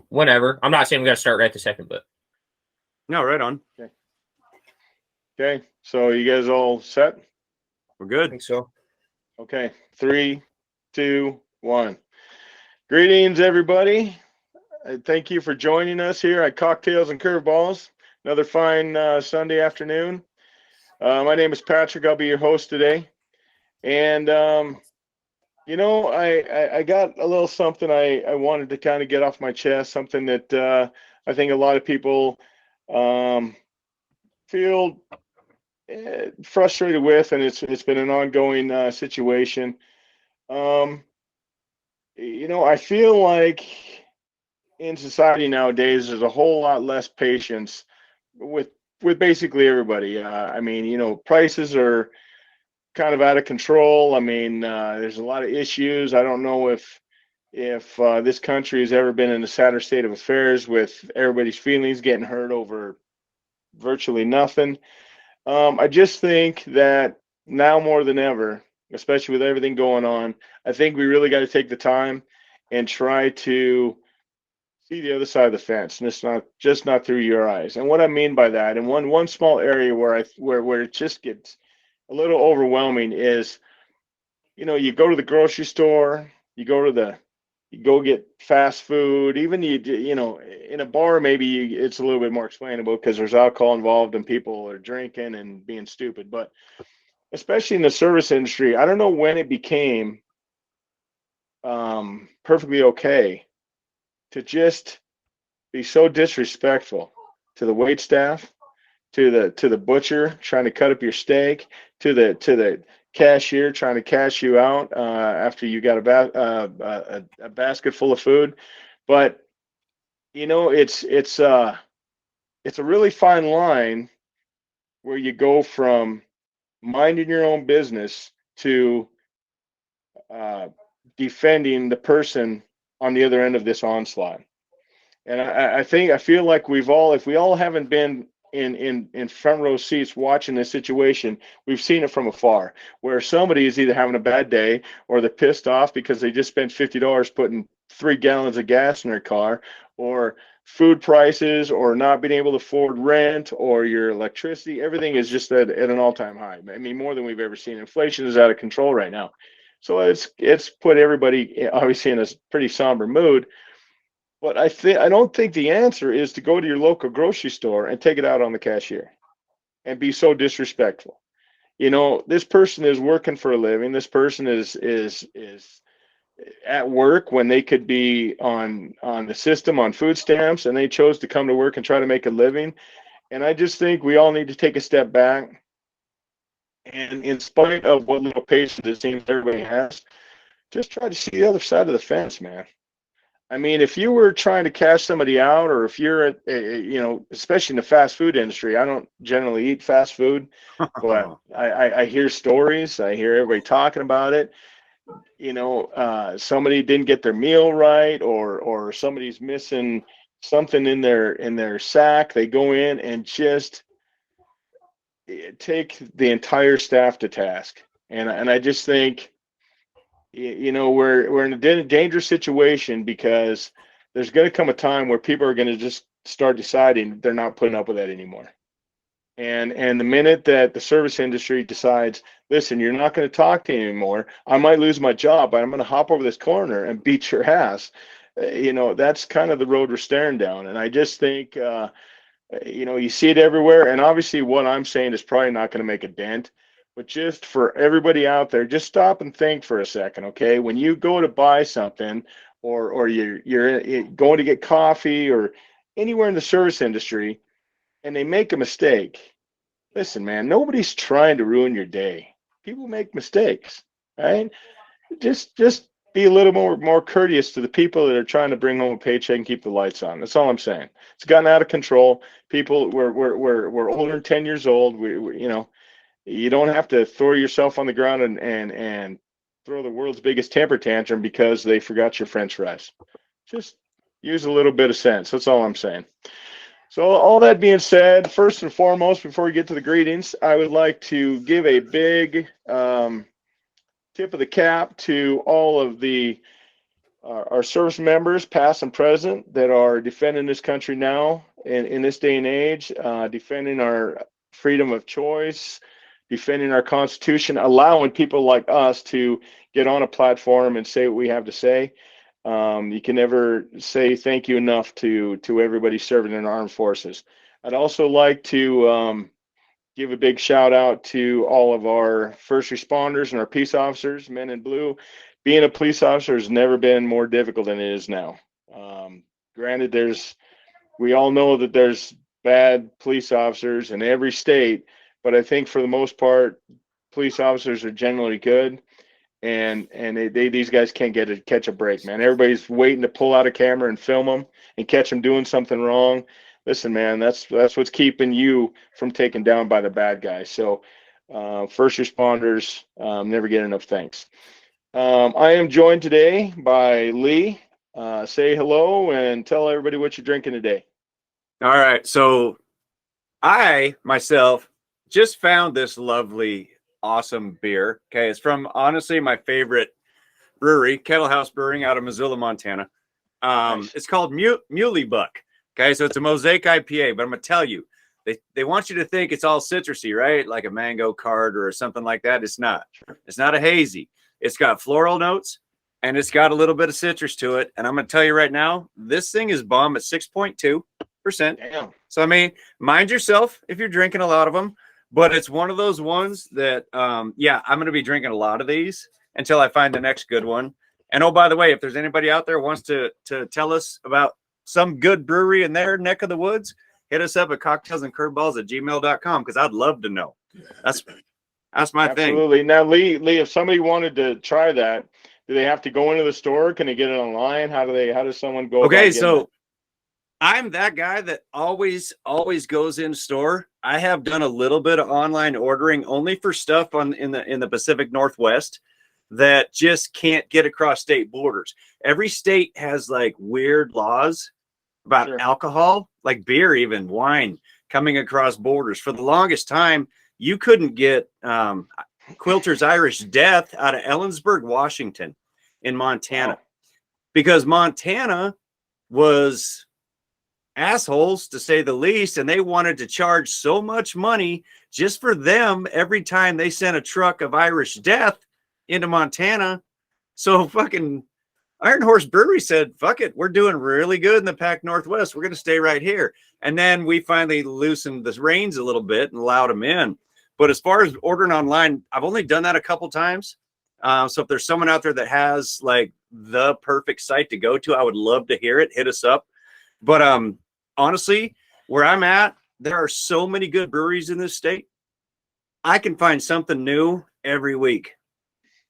whenever. I'm not saying we got to start right this second, but No, right on. Okay. So you guys all set? We're I good. think so. Okay. 3, 2, 1. Greetings, everybody. Thank you for joining us here at Cocktails and Curveballs. Another fine Sunday afternoon. My name is Patrick. I'll be your host today. And, I got a little something I wanted to kind of get off my chest, something that I think a lot of people feel frustrated with, and it's been an ongoing situation. Um, I feel like in society nowadays, there's a whole lot less patience with basically everybody. I mean, prices are kind of out of control. I mean, there's a lot of issues. I don't know if this country has ever been in a sadder state of affairs with everybody's feelings getting hurt over virtually nothing. I just think that now more than ever, especially with everything going on, I think we really got to take the time and try to see the other side of the fence, and it's not just not through your eyes. And what I mean by that, and one small area where it just gets a little overwhelming is, you go to the grocery store, you go get fast food, even in a bar, maybe it's a little bit more explainable because there's alcohol involved and people are drinking and being stupid. But especially in the service industry, I don't know when it became perfectly okay to just be so disrespectful to the wait staff, to the butcher trying to cut up your steak, to the cashier trying to cash you out after you got a basket full of food. But it's a really fine line where you go from minding your own business to uh, defending the person on the other end of this onslaught. And I feel like if we all haven't been in front row seats watching this situation, we've seen it from afar, where somebody is either having a bad day or they're pissed off because they just spent $50 putting 3 gallons of gas in their car, or food prices, or not being able to afford rent, or your electricity. Everything is just at an all-time high. I mean, more than we've ever seen. Inflation is out of control right now. So it's put everybody obviously in a pretty somber mood. But I don't think the answer is to go to your local grocery store and take it out on the cashier and be so disrespectful. This person is working for a living. This person is at work when they could be on the system on food stamps, and they chose to come to work and try to make a living. And I just think we all need to take a step back. And in spite of what little patience it seems everybody has, just try to see the other side of the fence, man. I mean, if you were trying to cash somebody out, or if you're at, especially in the fast food industry, I don't generally eat fast food, but I hear stories. I hear everybody talking about it. Somebody didn't get their meal right, or somebody's missing something in their sack. They go in and just take the entire staff to task. And I just think, we're in a dangerous situation, because there's going to come a time where people are going to just start deciding they're not putting up with that anymore. And the minute that the service industry decides, listen, you're not going to talk to me anymore, I might lose my job, but I'm going to hop over this corner and beat your ass. That's kind of the road we're staring down. And I just think, you see it everywhere. And obviously what I'm saying is probably not going to make a dent. But just for everybody out there, just stop and think for a second, okay? When you go to buy something, or you're going to get coffee, or anywhere in the service industry, and they make a mistake, listen, man, nobody's trying to ruin your day. People make mistakes, right? Just be a little more courteous to the people that are trying to bring home a paycheck and keep the lights on. That's all I'm saying. It's gotten out of control. People, we're older than 10 years old. You don't have to throw yourself on the ground and throw the world's biggest temper tantrum because they forgot your French fries. Just use a little bit of sense. That's all I'm saying. So all that being said, first and foremost, before we get to the greetings, I would like to give a big tip of the cap to all of the our service members, past and present, that are defending this country now in this day and age, defending our freedom of choice, defending our Constitution, allowing people like us to get on a platform and say what we have to say. You can never say thank you enough to everybody serving in our armed forces. I'd also like to give a big shout out to all of our first responders and our peace officers, men in blue. Being a police officer has never been more difficult than it is now. Granted, we all know that there's bad police officers in every state, but I think for the most part, police officers are generally good. And these guys can't catch a break, man. Everybody's waiting to pull out a camera and film them and catch them doing something wrong. Listen, man, that's what's keeping you from taken down by the bad guys. So, first responders never get enough thanks. I am joined today by Lee. Say hello and tell everybody what you're drinking today. All right. So I myself just found this lovely, awesome beer. Okay. It's from honestly my favorite brewery, Kettle House Brewing out of Missoula, Montana. Nice. It's called Muley Buck. Okay. So it's a mosaic IPA, but I'm going to tell you, they want you to think it's all citrusy, right? Like a mango card or something like that. It's not. It's not a hazy. It's got floral notes and it's got a little bit of citrus to it. And I'm going to tell you right now, this thing is bomb at 6.2%. Damn. So, I mean, mind yourself if you're drinking a lot of them, but it's one of those ones that, yeah, I'm going to be drinking a lot of these until I find the next good one. And oh, by the way, if there's anybody out there who wants to tell us about some good brewery in their neck of the woods, hit us up at cocktailsandcurveballs@gmail.com because I'd love to know. That's my thing. Absolutely. Now, Lee, if somebody wanted to try that, do they have to go into the store? Can they get it online? How does someone go? Okay, so I'm that guy that always goes in store. I have done a little bit of online ordering only for stuff in the Pacific Northwest that just can't get across state borders. Every state has like weird laws about alcohol, like beer, even wine coming across borders. For the longest time, you couldn't get Quilter's Irish Death out of Ellensburg, Washington in Montana. Wow. Because Montana was assholes, to say the least, and they wanted to charge so much money just for them every time they sent a truck of Irish Death into Montana. So fucking Iron Horse Brewery said, fuck it, we're doing really good in the Pac Northwest. We're going to stay right here. And then we finally loosened the reins a little bit and allowed them in. But as far as ordering online, I've only done that a couple times. So if there's someone out there that has like the perfect site to go to, I would love to hear it. Hit us up. But honestly, where I'm at, there are so many good breweries in this state. I can find something new every week.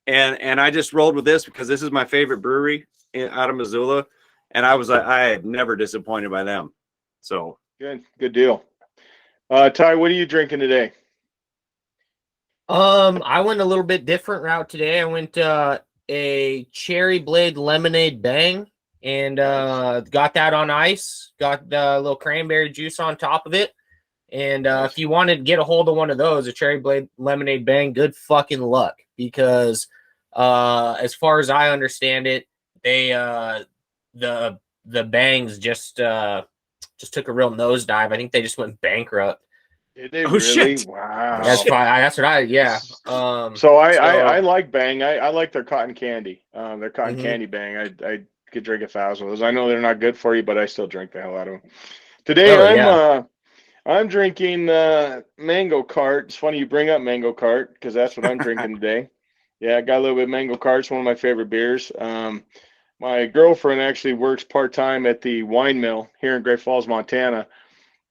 And I just rolled with this because this is my favorite brewery out of Missoula. And I was like, I am never disappointed by them. So good deal. Ty, what are you drinking today? I went a little bit different route today. I went a cherry blade lemonade bang and got that on ice. Got a little cranberry juice on top of it. And if you wanted to get a hold of one of those, a cherry blade lemonade bang, good fucking luck, because as far as I understand it, they the bangs just took a real nosedive. I think they just went bankrupt. Did they really? Shit. Wow. That's what I So I like Bang. I like their cotton candy. Their cotton candy Bang. I could drink 1,000 of those. I know they're not good for you, but I still drink the hell out of them. Today I'm drinking Mango Cart. It's funny you bring up Mango Cart because that's what I'm drinking today. Yeah, I got a little bit of Mango Cart. It's one of my favorite beers. My girlfriend actually works part-time at the wine mill here in Great Falls, Montana.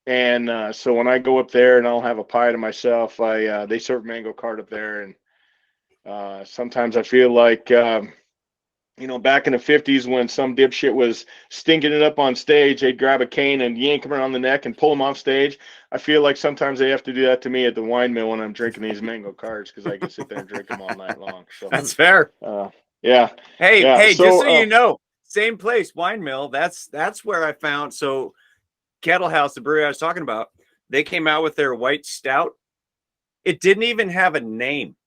And so when I go up there and I'll have a pie to myself, they serve Mango Cart up there. And sometimes I feel like, back in the 50s when some dipshit was stinking it up on stage, they'd grab a cane and yank him around the neck and pull him off stage. I feel like sometimes they have to do that to me at the wine mill when I'm drinking these Mango Carts because I can sit there and drink them all night long. So that's fair. Yeah. Hey, yeah. Just so you know, same place, wine mill. That's where I found. So Kettle House, the brewery I was talking about, they came out with their white stout. It didn't even have a name,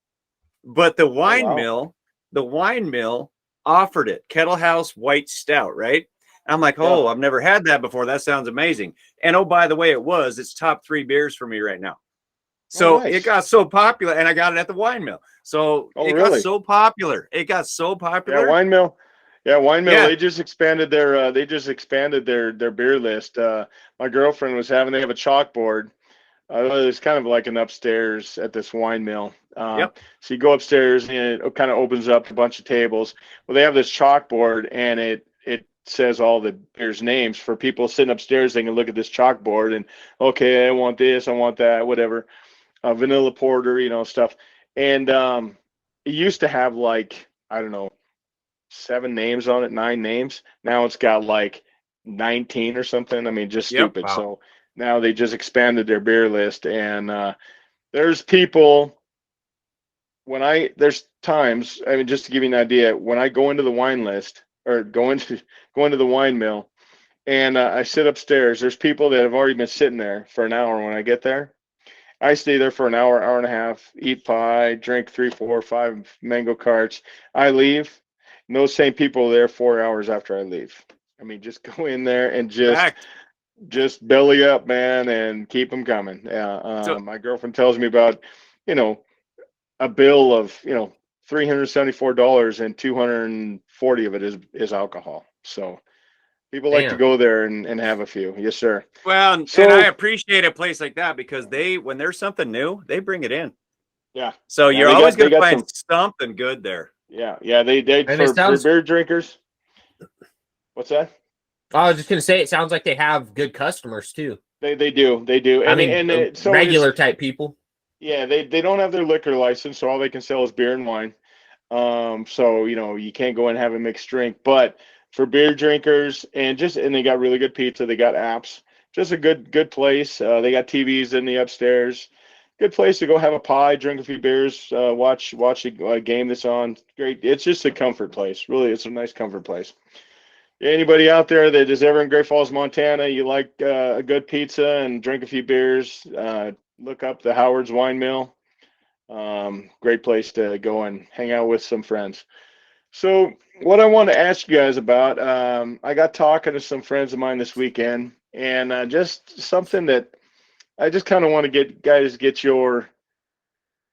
but the wine mill offered it, Kettle House White Stout, right? I'm like, oh, I've never had that before. That sounds amazing. And oh, by the way, it's top 3 beers for me right now. So nice. it got so popular, and I got it at the wine mill. So it got so popular. It got so popular. Yeah, wine mill. Yeah, wine mill. Yeah. They just expanded their beer list. My girlfriend was they have a chalkboard. It's kind of like an upstairs at this wine mill. Yep. So you go upstairs and it kind of opens up a bunch of tables. Well, they have this chalkboard and it says all the beers' names for people sitting upstairs. They can look at this chalkboard and, okay, I want this, I want that, whatever. Vanilla porter, stuff. And it used to have like, I don't know, 7 names on it, 9 names. Now it's got like 19 or something. I mean, just stupid. Wow. So now they just expanded their beer list, and there's people there's times, I mean, just to give you an idea, when I go into the wine list or go into the wine mill and I sit upstairs, there's people that have already been sitting there for an hour. When I get there, I stay there for an hour, hour and a half, eat pie, drink 3, 4, 5 mango carts. I leave, and those same people are there 4 hours after I leave. I mean, just go in there and just belly up, man, and keep them coming. Yeah. My girlfriend tells me about, a bill of, $374 and 240 of it is alcohol. So people like to go there and have a few. Yes, sir. Well, and I appreciate a place like that because when there's something new, they bring it in. Yeah. So you're always going to find something good there. Yeah. Yeah. They for beer drinkers. What's that? I was just going to say, it sounds like they have good customers too. They do. So regular type people. Yeah. They don't have their liquor license, so all they can sell is beer and wine. So, you can't go and have a mixed drink, but for beer drinkers and they got really good pizza. They got apps, just a good place. They got TVs in the upstairs, good place to go have a pie, drink a few beers, watch a game that's on. Great. It's just a comfort place. Really. It's a nice comfort place. Anybody out there that is ever in Great Falls, Montana, you like a good pizza and drink a few beers, look up the Howard's Wine Mill. Great place to go and hang out with some friends. So what I want to ask you guys about, I got talking to some friends of mine this weekend, and just something that I just kind of want to get your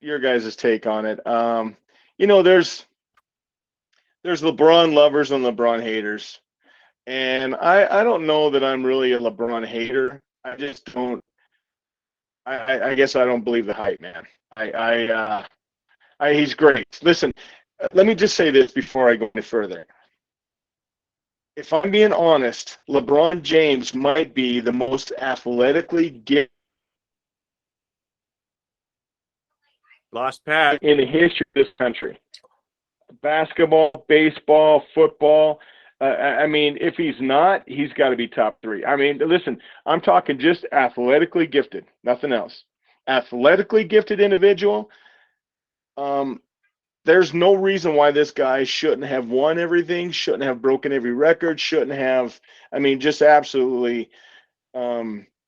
guys' take on it. There's LeBron lovers and LeBron haters. And I don't know that I'm really a LeBron hater. I just don't. I guess I don't believe the hype, man. He's great. Listen, let me just say this before I go any further. If I'm being honest, LeBron James might be the most athletically gifted Lost Pat in the history of this country. Basketball, baseball, football. I mean, if he's not, he's got to be top 3. I mean, listen, I'm talking just athletically gifted, nothing else. Athletically gifted individual. There's no reason why this guy shouldn't have won everything, shouldn't have broken every record, shouldn't have, just absolutely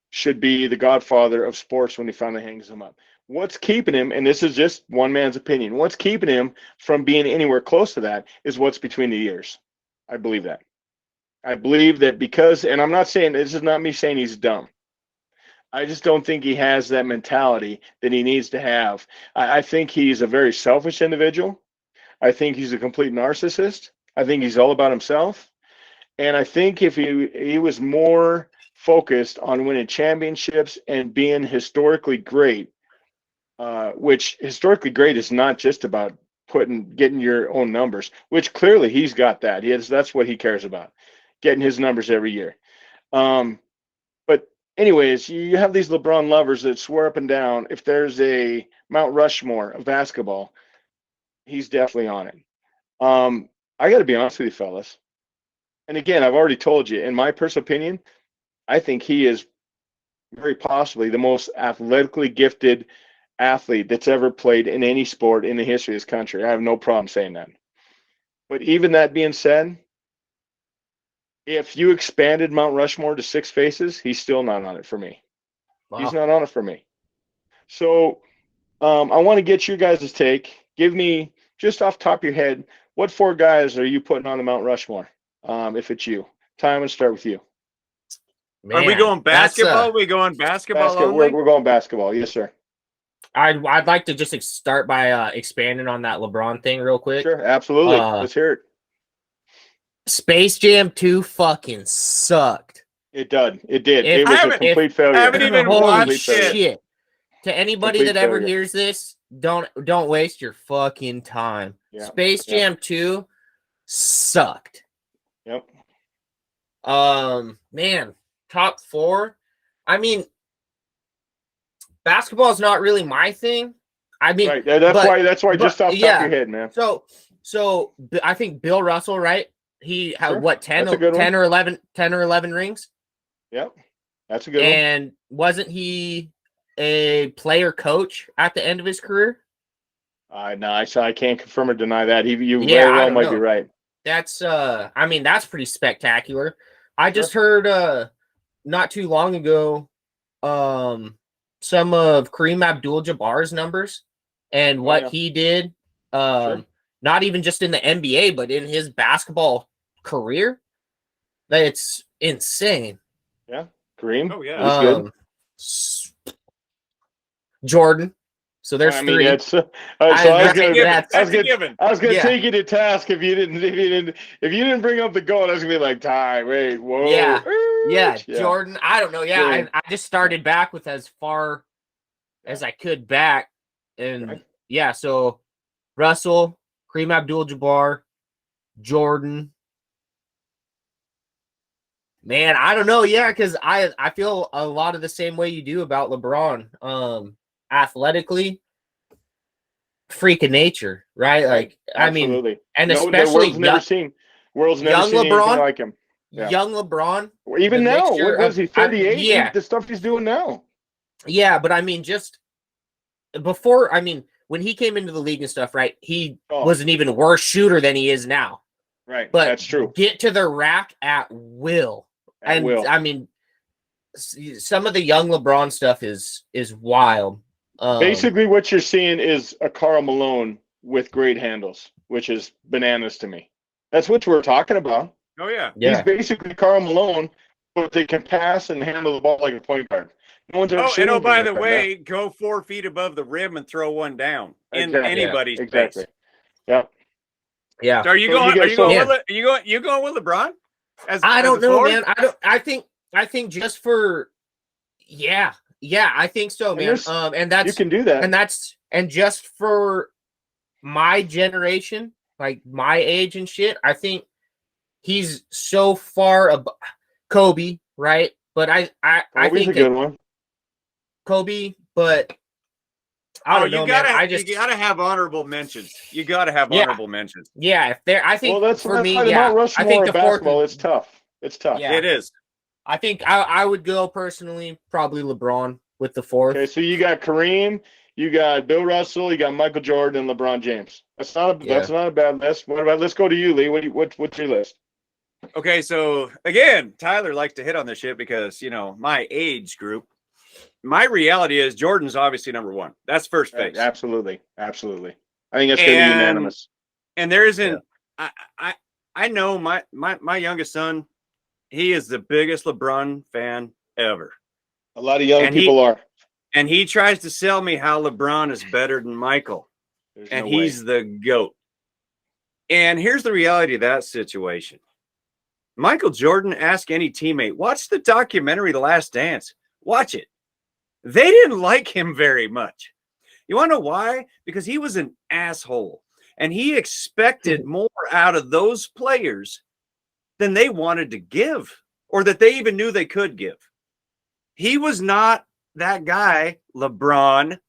should be the godfather of sports when he finally hangs him up. What's keeping him, and this is just one man's opinion, what's keeping him from being anywhere close to that is what's between the ears. I believe that. I believe that because, and I'm not saying, this is not me saying he's dumb. I just don't think he has that mentality that he needs to have. I think he's a very selfish individual. I think he's a complete narcissist. I think he's all about himself. And I think if he was more focused on winning championships and being historically great, which historically great is not just about getting your own numbers, which clearly he's got that. That's what he cares about, getting his numbers every year. But anyways, you have these LeBron lovers that swear up and down if there's a Mount Rushmore of basketball, he's definitely on it. I got to be honest with you, fellas. And again, I've already told you, in my personal opinion, I think he is very possibly the most athletically gifted athlete that's ever played in any sport in the history of this country. I have no problem saying that. But even that being said, if you expanded Mount Rushmore to 6 faces, he's still not on it for me. Wow. He's not on it for me. So I want to get your guys' take. Give me, just off the top of your head, what 4 guys are you putting on the Mount Rushmore? If it's you, Ty, I'm gonna start with you. Are we Man, going that's, basketball? Are we going basketball only? We're going basketball. Yes, sir. I'd like to just start by expanding on that LeBron thing real quick. Sure, absolutely. Uh, Let's hear it. Space Jam 2 fucking sucked. It did. It did. If- It was I a haven't- complete failure. I haven't even Holy watched it. shit. To anybody Complete that ever failure. hears this, don't waste your fucking time. Yeah, Space yeah. Jam 2 sucked. Yep. Man, top 4. I mean, basketball is not really my thing. I mean, Right. That's why just off the top of your head, man. So I think Bill Russell, right? He had Sure. what 10 That's a good one. or 11 rings? Yep. That's a good one. And wasn't he a player coach at the end of his career? No, I can't confirm or deny that. You Yeah, very I well don't might know. be right. That's I mean, that's pretty spectacular. I just heard not too long ago some of Kareem Abdul-Jabbar's numbers and what he did not even just in the NBA but in his basketball career. It's insane. Yeah. Kareem. Oh, yeah. He's good. Jordan. So there's I mean, 3. that's That's a given. I was gonna take you to task if you didn't bring up the goal. I was gonna be like, Ty, wait, whoa, Yeah, Jordan. I don't know. Yeah, I just started back with as far as I could back, and yeah. So Russell, Kareem Abdul-Jabbar, Jordan. Man, I don't know. Yeah, because I feel a lot of the same way you do about LeBron. Athletically, freak of nature, right? Like, absolutely. I mean, and the especially world's never young seen anything LeBron, like him. Yeah. Young LeBron. Even now, mixture what was he, 38? Yeah. The stuff he's doing now. Yeah, but I mean, just before, I mean, when he came into the league and stuff, right? He was an even worse shooter than he is now. Right, but that's true. Get to the rack at will. I mean, some of the young LeBron stuff is wild. Basically, what you're seeing is a Karl Malone with great handles, which is bananas to me. That's what we're talking about. Oh, yeah. He's basically Karl Malone, but they can pass and handle the ball like a point guard. No one's ever seen anything by like the that. way, go 4 feet above the rim and throw one down in anybody's face. Yeah. Yeah. So are you going with LeBron? I don't know, man. I think just for I think so, man. And that's you can do that. And just for my generation, like my age and shit, I think he's so far above Kobe, right? But I think a good one. Kobe, but I don't know, man. You gotta have honorable mentions. You gotta have honorable mentions. Yeah, if there, I think that's for me, Mount Rushmore I think the basketball. fourth. It's tough. It's tough. Yeah. It is. I think I would go personally, probably LeBron with the 4th. Okay, so you got Kareem, you got Bill Russell, you got Michael Jordan, and LeBron James. That's not a bad list. What about? Let's go to you, Lee. What's your list? Okay, so again, Tyler likes to hit on this shit because my age group. My reality is Jordan's obviously number 1. That's first base. Absolutely. I think that's going to be unanimous. And there isn't. I know my youngest son. He is the biggest LeBron fan ever. A lot of young people are. And he tries to sell me how LeBron is better than Michael. He's the GOAT. And here's the reality of that situation. Michael Jordan, ask any teammate, watch the documentary The Last Dance. Watch it. They didn't like him very much. You want to know why? Because he was an asshole. And he expected more out of those players than they wanted to give, or that they even knew they could give. He was not that guy, LeBron,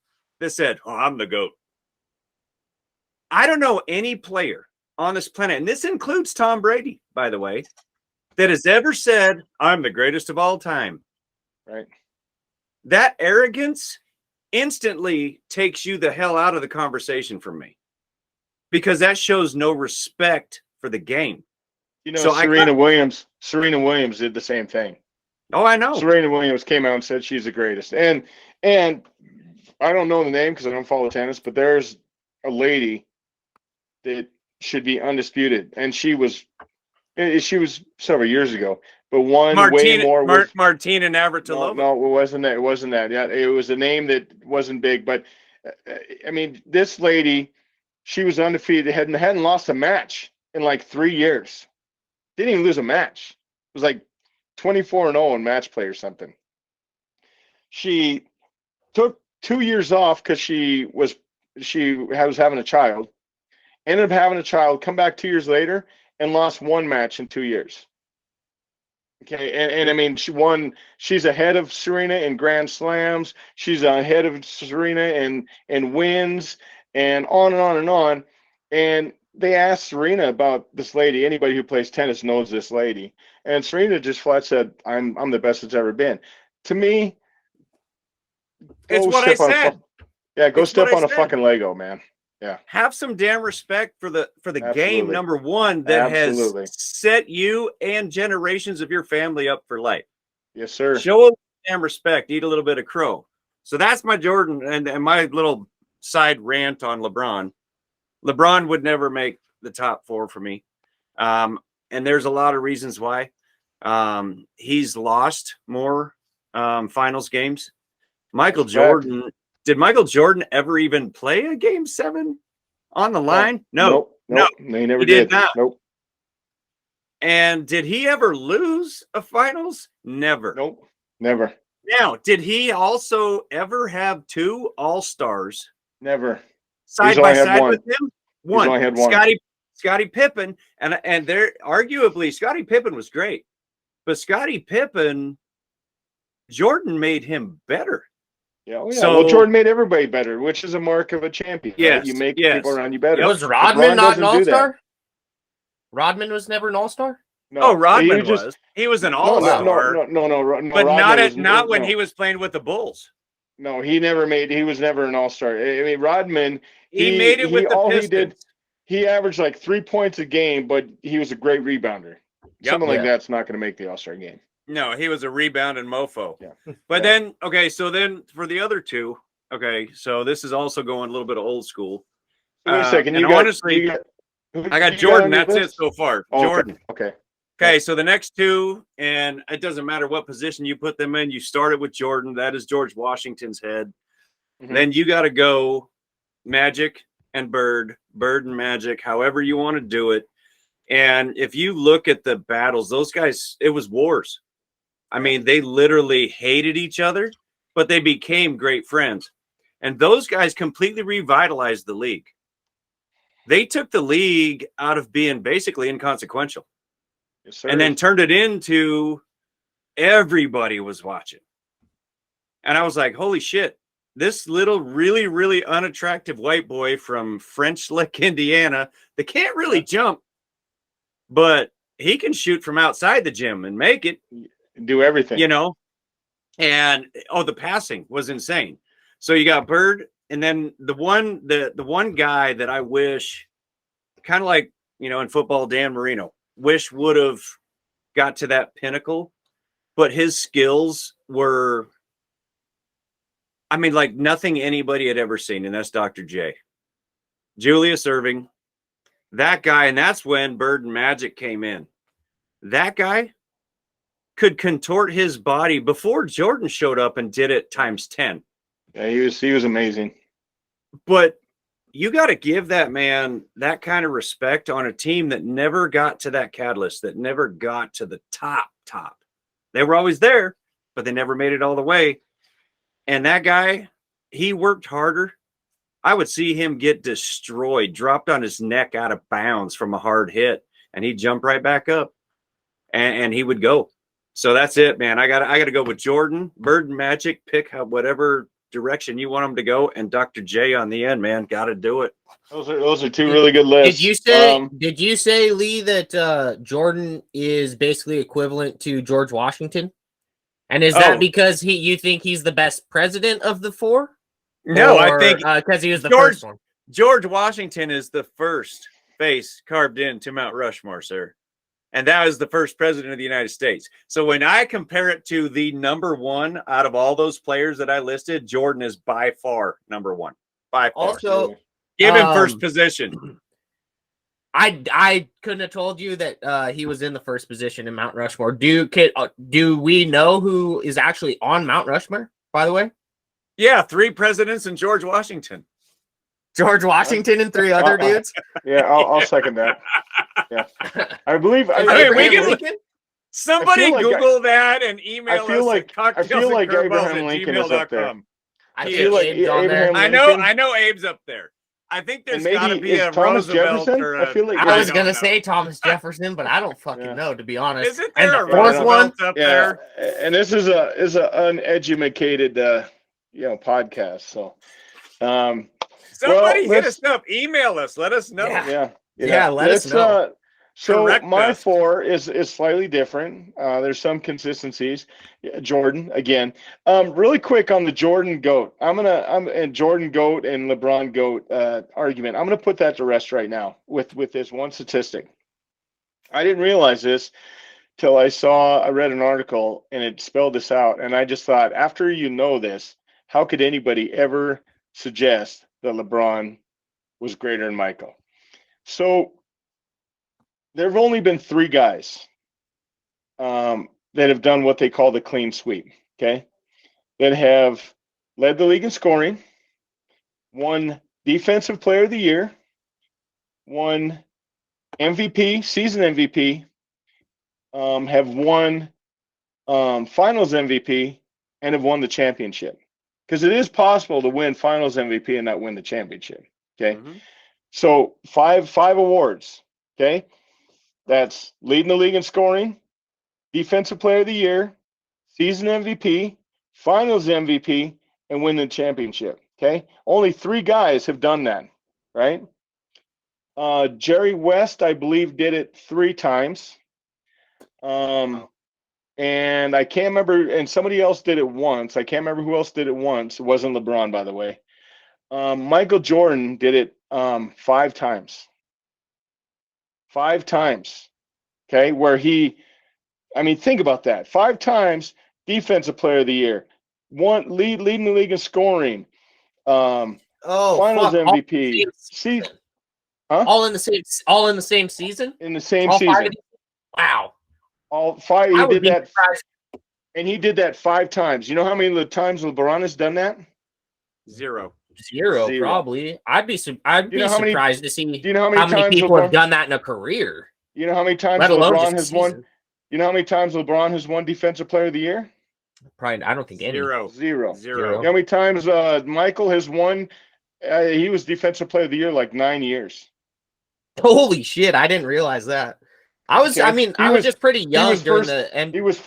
that said, "Oh, I'm the GOAT." I don't know any player on this planet, and this includes Tom Brady, by the way, that has ever said, "I'm the greatest of all time." Right. That arrogance instantly takes you the hell out of the conversation for me, because that shows no respect for the game. Serena Williams did the same thing. Oh, I know. Serena Williams came out and said she's the greatest. And I don't know the name because I don't follow tennis, but there's a lady that should be undisputed, and she was several years ago, but won way Martina more with. Martina No, Navratilova. no, it wasn't that. It wasn't that. Yeah, it was a name that wasn't big, but I mean, this lady, she was undefeated, hadn't lost a match in like 3 years. Didn't even lose a match. It was like 24-0 in match play or something. She took 2 years off because she was having a child. Ended up having a child. Come back 2 years later and lost one match in 2 years. Okay, and I mean, she's ahead of Serena in Grand Slams. She's ahead of Serena in wins, and on and on and on. And they asked Serena about this lady. Anybody who plays tennis knows this lady. And Serena just flat said, I'm the best it's ever been. To me, It's what I said. Go step on a fucking Lego, man. Yeah. Have some damn respect for the Absolutely. game, number one, that Absolutely. has set you and generations of your family up for life. Yes, sir. Show them damn respect. Eat a little bit of crow. So that's my Jordan and my little side rant on LeBron. LeBron would never make the top 4 for me. And there's a lot of reasons why. He's lost more finals games. Michael Jordan. Did Michael Jordan ever even play a game 7 on the line? No. Nope. He never did not. Nope. And did he ever lose a finals? Never. Nope. Never. Now, did he also ever have 2 All-Stars? Never. Side by side with him? One. He's only had one. Scottie Pippen, and there arguably Scottie Pippen was great, but Scottie Pippen, Jordan made him better. Yeah, oh yeah. So, well, Jordan made everybody better, which is a mark of a champion. Yes, right? You make people around you better. Was Rodman not an doesn't do that. all-star? Rodman was never an all-star? No, Rodman was. He was an all-star. No. But not when he was playing with the Bulls. No, he was never an all-star. I mean, Rodman, he made it with the Pistons. He averaged like 3 points a game, but he was a great rebounder. Someone like that's not going to make the all-star game. No, he was a rebounding mofo. Yeah. But then, okay, so then for the other 2, okay, so this is also going a little bit of old school. Wait a second. I got Jordan. That's it so far. Oh, Jordan. Okay. Okay, so the next 2, and it doesn't matter what position you put them in. You started with Jordan. That is George Washington's head. Mm-hmm. Then you got to go Magic and Bird and Magic, however you want to do it. And if you look at the battles, those guys, it was wars. I mean, they literally hated each other, but they became great friends. And those guys completely revitalized the league. They took the league out of being basically inconsequential. Yes, sir. And then turned it into everybody was watching. And I was like, holy shit, this little really, really unattractive white boy from French Lick, Indiana, that can't really jump, but he can shoot from outside the gym and make it. Do everything. You know? And, the passing was insane. So you got Bird, and then the one guy that I wish, kind of like, in football, Dan Marino, wish would have got to that pinnacle, but his skills were, I mean, like nothing anybody had ever seen, and that's Dr. J. Julius Erving, that guy, and that's when Bird and Magic came in. That guy could contort his body before Jordan showed up and did it times 10. Yeah, he was amazing. But you got to give that man that kind of respect on a team that never got to that catalyst, that never got to the top. They were always there, but they never made it all the way. And that guy, he worked harder. I would see him get destroyed, dropped on his neck out of bounds from a hard hit, and he'd jump right back up, and he would go. So that's it, man. I got to go with Jordan, Bird, and Magic. Pick whatever direction you want them to go, and Dr. J on the end, man. Got to do it. Those are 2 really good lists. Did you say Lee that Jordan is basically equivalent to George Washington? And is that because you think he's the best president of the 4? No, I think because he was the first one. George Washington is the first face carved into Mount Rushmore, sir. And that was the first president of the United States. So when I compare it to the number 1 out of all those players that I listed, Jordan is by far number 1. By far. Also, give him first position. I couldn't have told you that he was in the first position in Mount Rushmore. Do we know who is actually on Mount Rushmore, by the way? Yeah, 3 presidents and George Washington. George Washington and 3 other dudes? Yeah, I'll second that. Yeah. I believe I mean, Abraham Lincoln? Somebody like Google that and email I feel us like at I feel like Abraham Lincoln is up there. cocktailsandcurveballs@gmail.com. I feel feel like like on there. Abraham I know Abe's up there. I think there's And got to maybe be is a Thomas Roosevelt Jefferson? or I feel like I was don't gonna know. say Thomas Jefferson, but I don't fucking Yeah. know, to be honest. Isn't And there the a fourth Roosevelt one, up Yeah, there? and this is an uneducated podcast. So Somebody hit let's us up, email us, let us know. Yeah. Let us know. So Correct my us. 4 is slightly different. There's some consistencies. Yeah, Jordan again. Really quick on the Jordan GOAT. I'm and Jordan GOAT and LeBron GOAT argument. I'm gonna put that to rest right now with this one statistic. I didn't realize this till I read an article and it spelled this out, and I just thought, after you know this, how could anybody ever suggest that LeBron was greater than Michael? So there have only been 3 guys that have done what they call the clean sweep, okay? That have led the league in scoring, won Defensive Player of the Year, won MVP, season MVP, have won Finals MVP, and have won the championship. Because it is possible to win Finals MVP and not win the championship, okay? Mhm. So five awards, okay? That's leading the league in scoring, Defensive Player of the Year, Season MVP, Finals MVP, and win the championship. Okay, only 3 guys have done that, right? Jerry West, I believe, did it 3 times, and I can't remember. And somebody else did it once. I can't remember who else did it once. It wasn't LeBron, by the way. Michael Jordan did it 5 times. 5 times. Okay, where think about that. 5 times Defensive Player of the Year, leading the league in scoring, Finals MVP, season, huh? All in the same season? In the same All 5 of season. these? Wow. All 5. I He would did be that, surprised. and he did that 5 times. You know how many times LeBron has done that? 0. Zero, probably. I'd be surprised to see Do you know how how many times people LeBron, have done that in a career. You know how many times Let alone LeBron just a has won? season. You know how many times LeBron has won Defensive Player of the Year? Probably, I don't think any. 0. Zero. You know Zero. how many times Michael has won? He was Defensive Player of the Year like 9 years. Holy shit! I didn't realize that. I was just pretty young during He was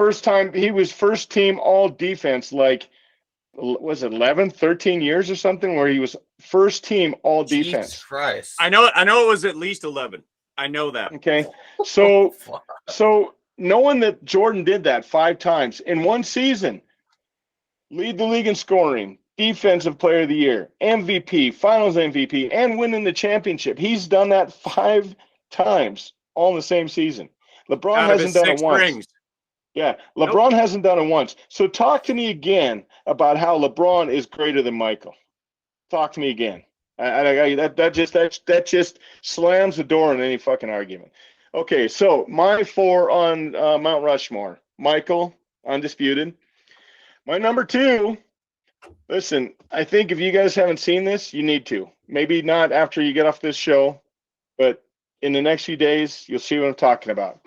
first team all defense, like, was it 11, 13 years or something, where he was first team all defense. Jesus Christ. I know it was at least 11. I know that. Okay. So knowing that Jordan did that 5 times in one season, lead the league in scoring, Defensive Player of the Year, MVP, Finals MVP, and winning the championship. He's done that 5 times all in the same season. LeBron Out of hasn't his done it 6 once. rings. Yeah, LeBron hasn't done it once. So talk to me again about how LeBron is greater than Michael. Talk to me again. That just slams the door on any fucking argument. Okay, so my 4 on Mount Rushmore: Michael, undisputed. My number 2. Listen, I think if you guys haven't seen this, you need to. Maybe not after you get off this show, but in the next few days, you'll see what I'm talking about.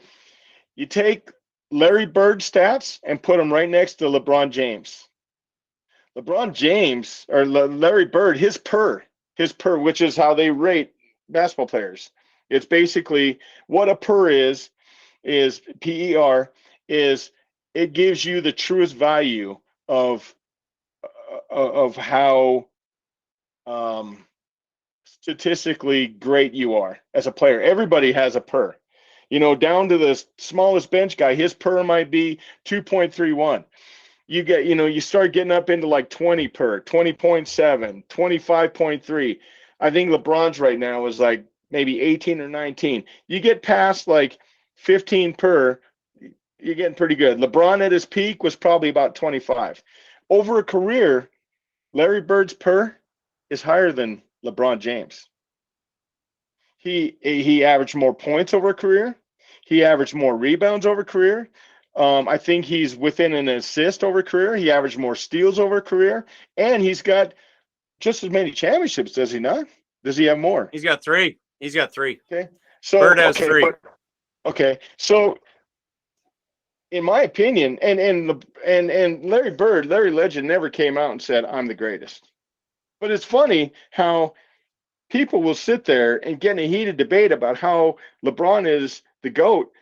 You take Larry Bird stats and put them right next to LeBron James. LeBron James, or Larry Bird, his PER, which is how they rate basketball players. It's basically what a PER is PER, is it gives you the truest value of how statistically great you are as a player. Everybody has a PER. Down to the smallest bench guy, his PER might be 2.31. You start getting up into like 20 PER, 20.7, 25.3. I think LeBron's right now is like maybe 18 or 19. You get past like 15 PER, you're getting pretty good. LeBron at his peak was probably about 25. Over a career, Larry Bird's PER is higher than LeBron James. He averaged more points over a career. He averaged more rebounds over a career. I think he's within an assist over a career. He averaged more steals over a career, and he's got just as many championships, does he not? Does he have more? He's got 3. He's got 3. Okay. So Bird has 3. Okay. So in my opinion, and Larry Bird, Larry Legend never came out and said, I'm the greatest. But it's funny how people will sit there and get in a heated debate about how LeBron is the GOAT.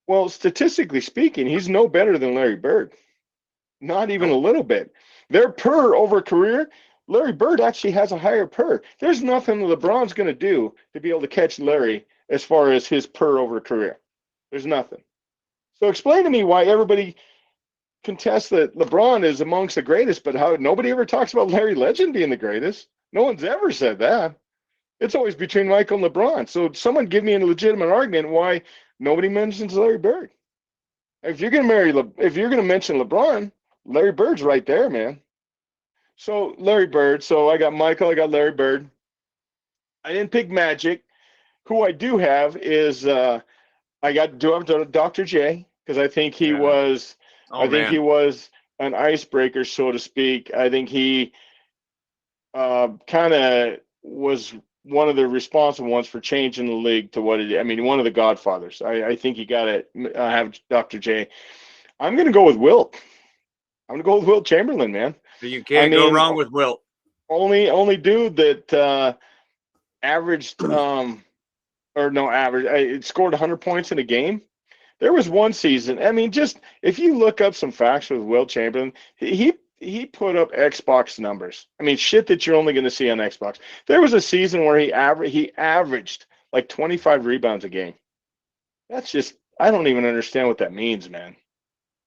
Well, statistically speaking, he's no better than Larry Bird. Not even a little bit. Their per over career, Larry Bird actually has a higher per. There's nothing LeBron's going to do to be able to catch Larry as far as his per over career. There's nothing. So explain to me why everybody contests that LeBron is amongst the greatest, but how nobody ever talks about Larry Legend being the greatest. No one's ever said that. It's always between Michael and LeBron. So someone give me a legitimate argument why nobody mentions Larry Bird. If you're going to mention LeBron, Larry Bird's right there, man. So Larry Bird. So I got Michael. I got Larry Bird. I didn't pick Magic. Who I do have is I got Dr. J, because I think he was. He was an icebreaker, so to speak. I think he kind of was one of the responsible ones for changing the league to what it is. I mean, one of the godfathers. I think you got to have Dr. J. I'm going to go with Wilt. I'm going to go with Wilt Chamberlain, man. You can't go wrong with Wilt. Only dude that averaged it scored 100 points in a game. There was one season. I mean, just if you look up some facts with Wilt Chamberlain, he put up Xbox numbers. I mean, shit that you're only going to see on Xbox. There was a season where he averaged like 25 rebounds a game. That's just, I don't even understand what that means, man.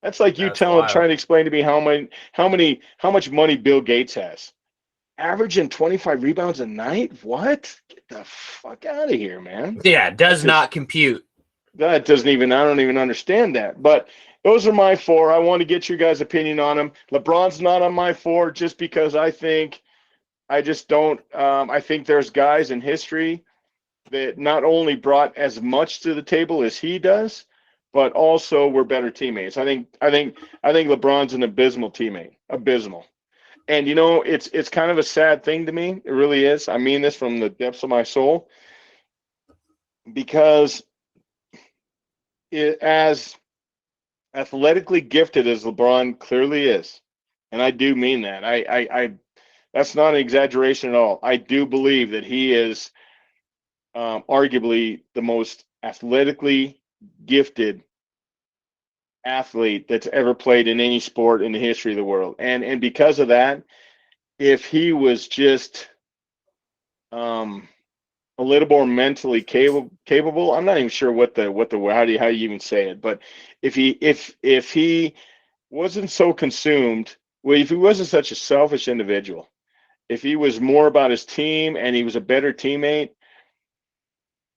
That's like you trying to explain to me how much money Bill Gates has. Averaging 25 rebounds a night? What? Get the fuck out of here, man. Yeah, does not compute. That doesn't even, I don't even understand that. But those are my 4. I want to get your guys' opinion on them. LeBron's not on my 4 just because I think there's guys in history that not only brought as much to the table as he does, but also were better teammates. I think LeBron's an abysmal teammate. Abysmal. And you know, it's kind of a sad thing to me. It really is. I mean this from the depths of my soul. Because as athletically gifted as LeBron clearly is, and I do mean that. I that's not an exaggeration at all. I do believe that he is arguably the most athletically gifted athlete that's ever played in any sport in the history of the world. And because of that, if he was just a little more mentally capable, I'm not even sure how you even say it, but if he wasn't so consumed, well, if he wasn't such a selfish individual, if he was more about his team and he was a better teammate,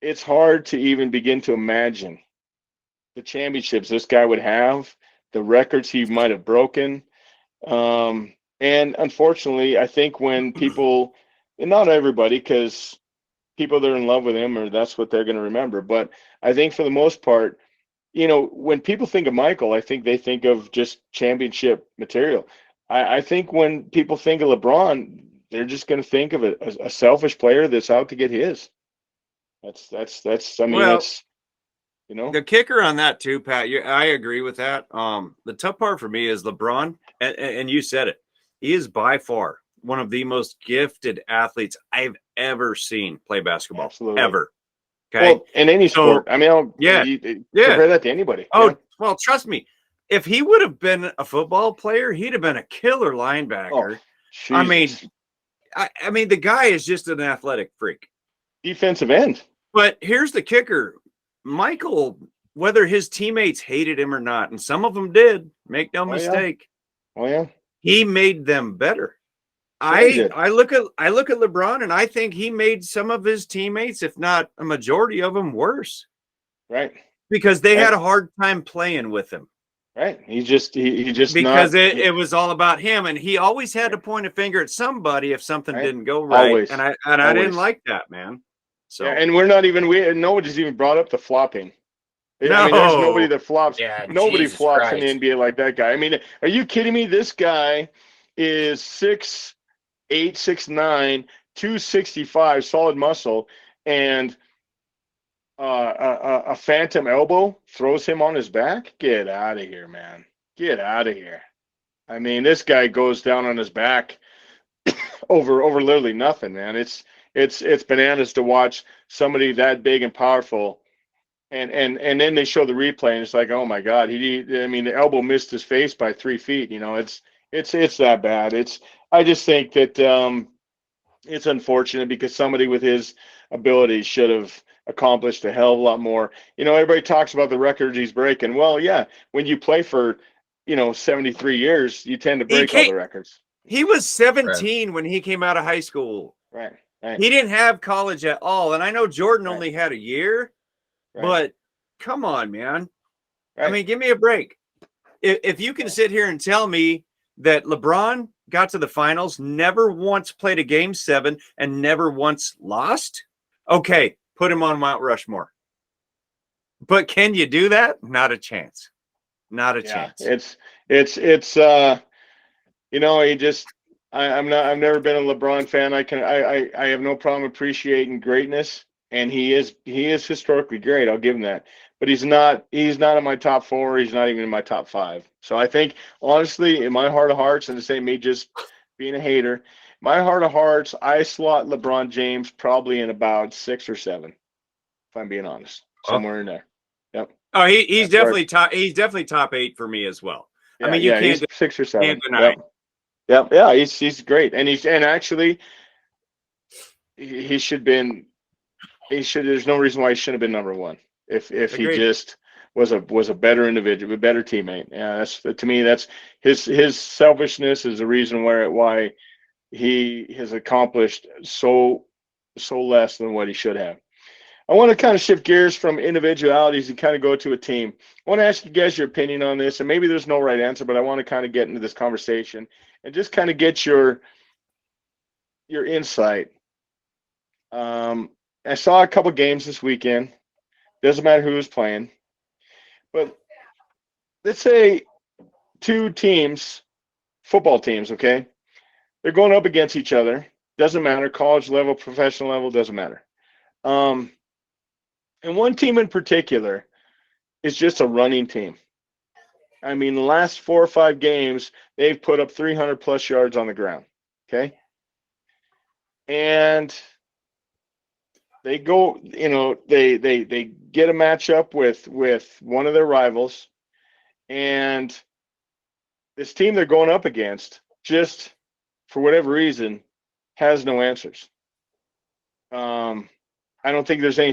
it's hard to even begin to imagine the championships this guy would have, the records he might have broken. And unfortunately, I think when people, and not everybody, because people that are in love with him, or that's what they're going to remember. But I think for the most part, you know, when people think of Michael, I think they think of just championship material. I think when people think of LeBron, they're just going to think of a selfish player that's out to get his. That's you know, the kicker on that too, Pat. I agree with that. The tough part for me is LeBron, and you said it. He is by far one of the most gifted athletes I've ever seen play basketball. Absolutely. Ever. Okay. Well, in any sport. I mean, compare that to anybody. Oh, yeah. Well, trust me. If he would have been a football player, he'd have been a killer linebacker. Oh, I mean, the guy is just an athletic freak. Defensive end. But here's the kicker. Michael, whether his teammates hated him or not, and some of them did, make no mistake. Yeah. Oh yeah. He made them better. Sure I look at LeBron, and I think he made some of his teammates, if not a majority of them, worse. Right. Because they had a hard time playing with him. Right. He just because it was all about him, and he always had to point a finger at somebody if something didn't go right. Always. And I didn't like that, man. So Yeah, and nobody's even brought up the flopping. I mean, there's nobody no, that flops. Yeah, Nobody Jesus flops in the Christ. NBA like that guy. I mean, are you kidding me? This guy is 6'8", 6'9", 265, solid muscle, and a phantom elbow throws him on his back. Get out of here, man. Get out of here. I mean, this guy goes down on his back over literally nothing, man. It's bananas to watch somebody that big and powerful. And then they show the replay, and it's like, oh my God, I mean, the elbow missed his face by 3 feet. You know, it's that bad. I just think that it's unfortunate because somebody with his abilities should have accomplished a hell of a lot more. You know, everybody talks about the records he's breaking. Well, yeah, when you play for 73 years, you tend to he break all can't. the records. He was 17 when he came out of high school. Right. Right. He didn't have college at all. And I know Jordan Right. only had a year, Right. but come on, man. Right. I mean, give me a break. If you can sit here and tell me that LeBron got to the finals, never once played a game 7, and never once lost, okay, put him on Mount Rushmore. But can you do that? Not a chance. Not a chance. It's I've never been a LeBron fan. I have no problem appreciating greatness, and he is historically great. I'll give him that. But he's not in my top 4. He's not even in my top 5. So I think, honestly, in my heart of hearts, and this ain't me just being a hater, my heart of hearts, I slot LeBron James probably in about 6 or 7, if I'm being honest, somewhere in there. Yep. Oh, he's That's where definitely top. He's definitely top 8 for me as well. Yeah, I mean, you he's can't 6 or 7. deny. Yep. Yeah, he's great, and actually he should been. He should. There's no reason why he shouldn't have been number 1. If he Agreed. just was a better individual, a better teammate. Yeah, to me, that's his selfishness is the reason why he has accomplished so less than what he should have. I want to kind of shift gears from individualities and kind of go to a team. I want to ask you guys your opinion on this, and maybe there's no right answer, but I want to kind of get into this conversation and just kind of get your insight. I saw a couple games this weekend. Doesn't matter who was playing, but let's say 2 teams, football teams, okay? They're going up against each other. Doesn't matter, college level, professional level, doesn't matter. And one team in particular is just a running team. I mean, the last 4 or 5 games, they've put up 300 plus yards on the ground. Okay. And they go, they get a matchup with one of their rivals, and this team they're going up against, just for whatever reason, has no answers. I don't think there's any